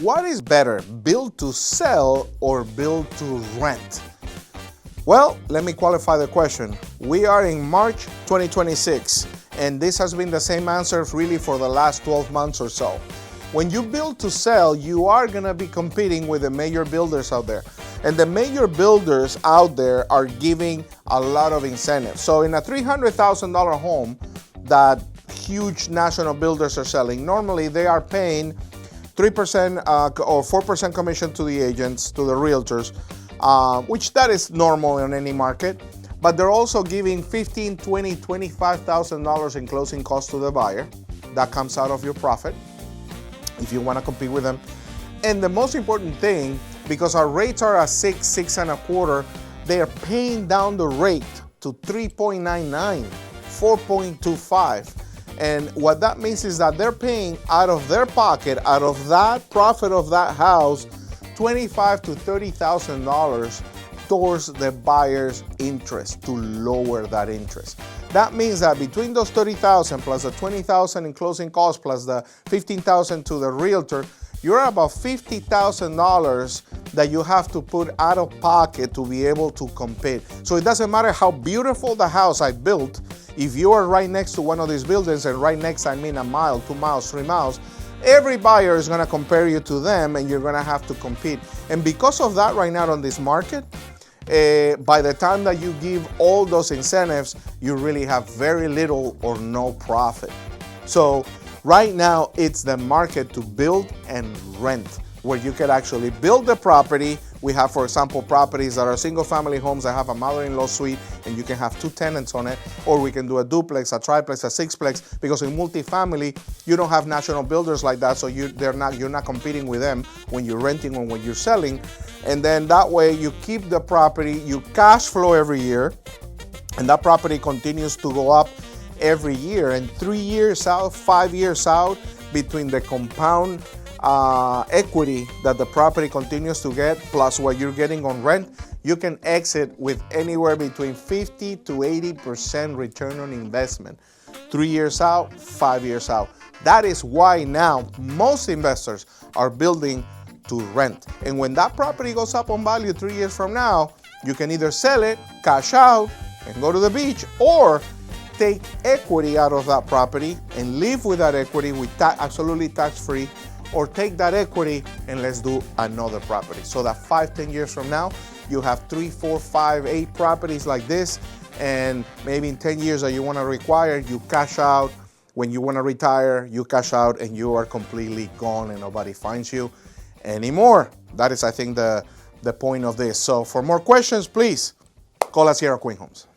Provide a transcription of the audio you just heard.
What is better, build to sell or build to rent? Well, let me qualify the question. We are in March 2026, and this has been the same answer really for the last 12 months or so. When you build to sell, you are gonna be competing with the major builders out there. And the major builders out there are giving a lot of incentives. So in a $300,000 home that huge national builders are selling, normally they are paying 3% or 4% commission to the agents, to the realtors, which that is normal in any market. But they're also giving $15,000, $20,000, $25,000 in closing costs to the buyer. That comes out of your profit if you want to compete with them. And the most important thing, because our rates are at 6.25, they are paying down the rate to 3.99, 4.25. And what that means is that they're paying out of their pocket, out of that profit of that house, $25,000 to $30,000 towards the buyer's interest to lower that interest. That means that between those $30,000 plus the $20,000 in closing costs plus the $15,000 to the realtor, you're at about $50,000 that you have to put out of pocket to be able to compete. So it doesn't matter how beautiful the house I built, if you are right next to one of these buildings, and right next I mean a mile, 2 miles, 3 miles, every buyer is gonna compare you to them and you're gonna have to compete. And because of that right now on this market, by the time that you give all those incentives, you really have very little or no profit. So right now, it's the market to build and rent, where you can actually build the property. We have, for example, properties that are single-family homes that have a mother-in-law suite, and you can have 2 tenants on it, or we can do a duplex, a triplex, a sixplex, because in multifamily, you don't have national builders like that, so you're not competing with them when you're renting or when you're selling. And then that way, you keep the property, you cash flow every year, and that property continues to go up every year. And 3 years out, 5 years out, between the compound equity that the property continues to get plus what you're getting on rent, you can exit with anywhere between 50 to 80% return on investment. 3 years out, 5 years out. That is why now most investors are building to rent. And when that property goes up on value 3 years from now, you can either sell it, cash out, and go to the beach, or take equity out of that property and live with that equity with absolutely tax-free, or take that equity and let's do another property. So that 5-10 years from now, you have 3, 4, 5, 8 properties like this, and maybe in 10 years that you want to require, you cash out. When you want to retire, you cash out and you are completely gone and nobody finds you anymore. That is, I think, the point of this. So for more questions, please call us here at Queen Homes.